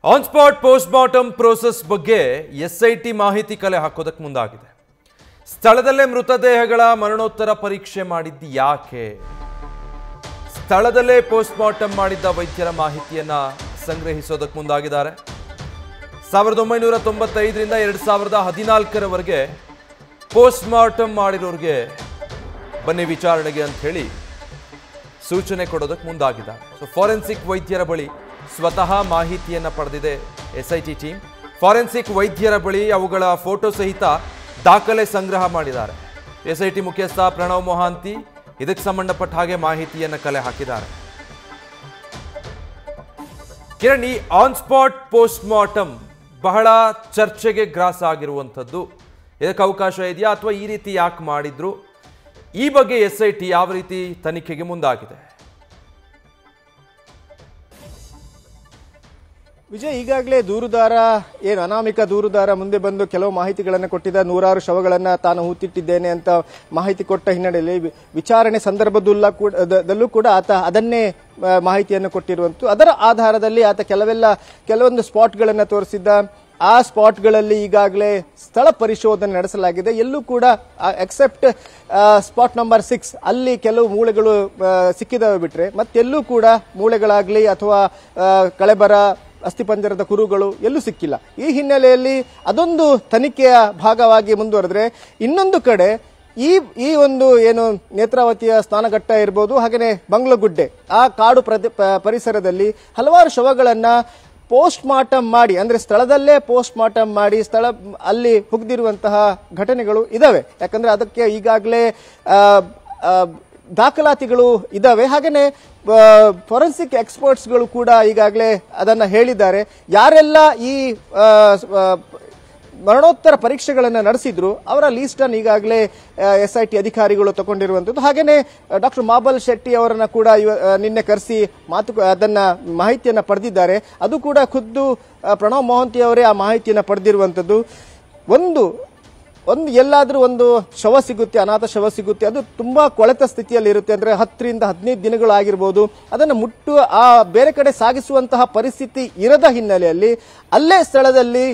On spot post mortem process ಬಗ್ಗೆ SIT ಮಾಹಿತಿ ಕಲೆ ಹಾಕೋದಕ್ಕೆ ಮುಂದಾಗಿದೆ. ಸ್ಥಳದಲ್ಲೇ ಮೃತದೇಹಗಳ ಮರಣೋತ್ತರ ಪರೀಕ್ಷೆ ಮಾಡಿದ್ದು ಯಾಕೆ? ಸ್ಥಳದಲ್ಲೇ ಪೋಸ್ಟ್ ಮಾರ್ಟಮ್ ಮಾಡಿದ್ದ ವೈದ್ಯರ ಮಾಹಿತಿಯನ್ನ ಸಂಗ್ರಹಿಸೋದಕ್ಕೆ ಮುಂದಾಗಿದ್ದಾರೆ. 1995ರಿಂದ 2014ರವರೆಗೆ ಪೋಸ್ಟ್ ಮಾರ್ಟಮ್ ಮಾಡಿರೋರಿಗೆ ಬನ್ನಿ ವಿಚಾರಣೆಗೆ ಅಂತ ಹೇಳಿ ಸೂಚನೆ ಕೊಡೋದಕ್ಕೆ ಮುಂದಾಗಿದ್ದಾರೆ. ಸೊ ಫಾರೆನ್ಸಿಕ್ ವೈದ್ಯರ ಬಳಿ ಸ್ವತಃ ಮಾಹಿತಿಯನ್ನು ಪಡೆದಿದೆ ಎಸ್ಐಟಿ ಟೀಮ್. ಫಾರೆನ್ಸಿಕ್ ವೈದ್ಯರ ಬಳಿ ಅವುಗಳ ಫೋಟೋ ಸಹಿತ ದಾಖಲೆ ಸಂಗ್ರಹ ಮಾಡಿದ್ದಾರೆ. ಎಸ್ಐಟಿ ಮುಖ್ಯಸ್ಥ ಪ್ರಣವ್ ಮೊಹಾಂತಿ ಇದಕ್ಕೆ ಸಂಬಂಧಪಟ್ಟ ಹಾಗೆ ಮಾಹಿತಿಯನ್ನು ಕಲೆ ಹಾಕಿದ್ದಾರೆ. ಕಿರಣ್, ಈ ಆನ್ ಸ್ಪಾಟ್ ಪೋಸ್ಟ್ ಮಾರ್ಟಮ್ ಬಹಳ ಚರ್ಚೆಗೆ ಗ್ರಾಸ ಆಗಿರುವಂಥದ್ದು. ಇದಕ್ಕೆ ಅವಕಾಶ ಇದೆಯಾ ಅಥವಾ ಈ ರೀತಿ ಯಾಕೆ ಮಾಡಿದ್ರು? ಈ ಬಗ್ಗೆ ಎಸ್ಐಟಿ ಯಾವ ರೀತಿ ತನಿಖೆಗೆ ಮುಂದಾಗಿದೆ? ವಿಜಯ್, ಈಗಾಗಲೇ ದೂರುದಾರ ಅನಾಮಿಕ ದೂರುದಾರ ಮುಂದೆ ಬಂದು ಕೆಲವು ಮಾಹಿತಿಗಳನ್ನು ಕೊಟ್ಟಿದ್ದ. 100 ಶವಗಳನ್ನು ತಾನು ಹೂತಿಟ್ಟಿದ್ದೇನೆ ಅಂತ ಮಾಹಿತಿ ಕೊಟ್ಟ ಹಿನ್ನೆಲೆಯಲ್ಲಿ ವಿಚಾರಣೆ ಸಂದರ್ಭದಲ್ಲೂ ಕೂಡ ಆತ ಅದನ್ನೇ ಮಾಹಿತಿಯನ್ನು ಕೊಟ್ಟಿರುವಂತು. ಅದರ ಆಧಾರದಲ್ಲಿ ಆತ ಕೆಲವೊಂದು ಸ್ಪಾಟ್ಗಳನ್ನು ತೋರಿಸಿದ್ದ. ಆ ಸ್ಪಾಟ್ಗಳಲ್ಲಿ ಈಗಾಗಲೇ ಸ್ಥಳ ಪರಿಶೋಧನೆ ನಡೆಸಲಾಗಿದೆ. ಎಲ್ಲೂ ಕೂಡ ಎಕ್ಸೆಪ್ಟ್ ಸ್ಪಾಟ್ ನಂಬರ್ 6 ಅಲ್ಲಿ ಕೆಲವು ಮೂಳೆಗಳು ಸಿಕ್ಕಿದವೆ ಬಿಟ್ರೆ ಮತ್ತೆಲ್ಲೂ ಕೂಡ ಮೂಳೆಗಳಾಗ್ಲಿ ಅಥವಾ ಕಳೆಬರ ಅಸ್ಥಿಪಂಜರದ ಕುರುಗಳು ಎಲ್ಲೂ ಸಿಕ್ಕಿಲ್ಲ. ಈ ಹಿನ್ನೆಲೆಯಲ್ಲಿ ಅದೊಂದು ತನಿಖೆಯ ಭಾಗವಾಗಿ ಮುಂದುವರೆದ್ರೆ, ಇನ್ನೊಂದು ಕಡೆ ಈ ಒಂದು ಏನು ನೇತ್ರಾವತಿಯ ಸ್ನಾನಘಟ್ಟ ಇರ್ಬೋದು, ಹಾಗೆಯೇ ಬಂಗ್ಲಗುಡ್ಡೆ ಆ ಕಾಡು ಪರಿಸರದಲ್ಲಿ ಹಲವಾರು ಶವಗಳನ್ನ ಪೋಸ್ಟ್ ಮಾರ್ಟಮ್ ಮಾಡಿ, ಅಂದ್ರೆ ಸ್ಥಳದಲ್ಲೇ ಪೋಸ್ಟ್ ಮಾರ್ಟಮ್ ಮಾಡಿ ಅಲ್ಲಿ ಹುಗ್ದಿರುವಂತಹ ಘಟನೆಗಳು ಇದಾವೆ. ಯಾಕಂದ್ರೆ ಅದಕ್ಕೆ ಈಗಾಗಲೇ ದಾಖಲಾತಿಗಳು ಇದಾವೆ. ಹಾಗೇನೆ ಫಾರೆನ್ಸಿಕ್ ಎಕ್ಸ್ಪರ್ಟ್ಸ್ಗಳು ಕೂಡ ಈಗಾಗಲೇ ಅದನ್ನ ಹೇಳಿದ್ದಾರೆ. ಯಾರೆಲ್ಲ ಈ ಮರಣೋತ್ತರ ಪರೀಕ್ಷೆಗಳನ್ನು ನಡೆಸಿದ್ರು ಅವರ ಲೀಸ್ಟ್ ಅನ್ನು ಈಗಾಗಲೇ ಎಸ್ಐಟಿ ಅಧಿಕಾರಿಗಳು ತಗೊಂಡಿರುವಂತದ್ದು. ಹಾಗೇನೆ ಡಾಕ್ಟರ್ ಮಾಬಲ್ ಶೆಟ್ಟಿ ಅವರನ್ನ ಕೂಡ ನಿನ್ನೆ ಕರೆಸಿ ಅದನ್ನ ಮಾಹಿತಿಯನ್ನ ಪಡೆದಿದ್ದಾರೆ. ಅದು ಕೂಡ ಖುದ್ದು ಪ್ರಣವ್ ಮೊಹಾಂತಿ ಅವರೇ ಆ ಮಾಹಿತಿಯನ್ನ ಪಡೆದಿರುವಂತದ್ದು. ಎಲ್ಲಾದ್ರೂ ಒಂದು ಶವ ಸಿಗುತ್ತೆ, ಅನಾಥ ಶವ ಸಿಗುತ್ತೆ, ಅದು ತುಂಬಾ ಕೊಳೆತ ಸ್ಥಿತಿಯಲ್ಲಿ ಇರುತ್ತೆ. ಅಂದ್ರೆ 10ರಿಂದ 15 ದಿನಗಳು ಆಗಿರ್ಬೋದು. ಅದನ್ನು ಬೇರೆ ಕಡೆ ಸಾಗಿಸುವಂತಹ ಪರಿಸ್ಥಿತಿ ಇರದ ಹಿನ್ನೆಲೆಯಲ್ಲಿ ಅಲ್ಲೇ ಸ್ಥಳದಲ್ಲಿ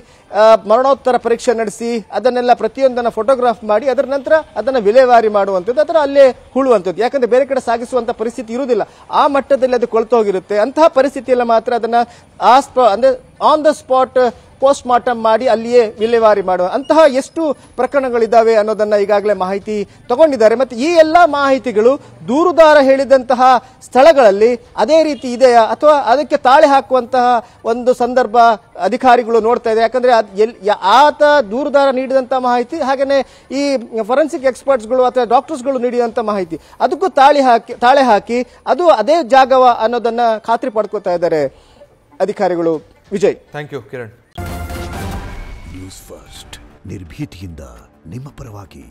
ಮರಣೋತ್ತರ ಪರೀಕ್ಷೆ ನಡೆಸಿ ಅದನ್ನೆಲ್ಲ ಪ್ರತಿಯೊಂದನ್ನ ಫೋಟೋಗ್ರಾಫ್ ಮಾಡಿ ಅದರ ನಂತರ ಅದನ್ನ ವಿಲೇವಾರಿ ಮಾಡುವಂಥದ್ದು, ಅದರ ಅಲ್ಲೇ ಹೂಳುವಂಥದ್ದು. ಯಾಕಂದ್ರೆ ಬೇರೆ ಕಡೆ ಸಾಗಿಸುವಂತಹ ಪರಿಸ್ಥಿತಿ ಇರುವುದಿಲ್ಲ, ಆ ಮಟ್ಟದಲ್ಲಿ ಅದು ಕೊಳ್ತು ಹೋಗಿರುತ್ತೆ. ಅಂತಹ ಪರಿಸ್ಥಿತಿಯಲ್ಲಿ ಮಾತ್ರ ಅದನ್ನ ಅಂದ್ರೆ on the spot post mortem ಮಾಡಿ ಅಲ್ಲಿಯೇ ವಿಲೇವಾರಿ ಮಾಡುವ ಅಂತಹ ಎಷ್ಟು ಪ್ರಕರಣಗಳಿದ್ದಾವೆ ಅನ್ನೋದನ್ನ ಈಗಾಗಲೇ ಮಾಹಿತಿ ತಗೊಂಡಿದ್ದಾರೆ. ಮತ್ತೆ ಈ ಎಲ್ಲಾ ಮಾಹಿತಿಗಳು ದೂರುದಾರ ಹೇಳಿದಂತಹ ಸ್ಥಳಗಳಲ್ಲಿ ಅದೇ ರೀತಿ ಇದೆಯಾ ಅಥವಾ ಅದಕ್ಕೆ ತಾಳೆ ಹಾಕುವಂತಹ ಒಂದು ಸಂದರ್ಭ ಅಧಿಕಾರಿಗಳು ನೋಡ್ತಾ ಇದ್ದಾರೆ. ಯಾಕಂದ್ರೆ ಆತ ದೂರುದಾರ ನೀಡಿದಂತಹ ಮಾಹಿತಿ ಹಾಗೇನೆ ಈ ಫಾರೆನ್ಸಿಕ್ ಎಕ್ಸ್ಪರ್ಟ್ಸ್ಗಳು ಅಥವಾ ಡಾಕ್ಟರ್ಸ್ಗಳು ನೀಡಿದಂತಹ ಮಾಹಿತಿ ಅದಕ್ಕೂ ತಾಳೆ ಹಾಕಿ ಅದು ಅದೇ ಜಾಗವ ಅನ್ನೋದನ್ನ ಖಾತ್ರಿ ಪಡ್ಕೋತಾ ಇದ್ದಾರೆ ಅಧಿಕಾರಿಗಳು. Vijay, thank you Kiran. News first ನಿರ್ಭೀತಿಯಿಂದ ನಿಮ್ಮ ಪರವಾಗಿ.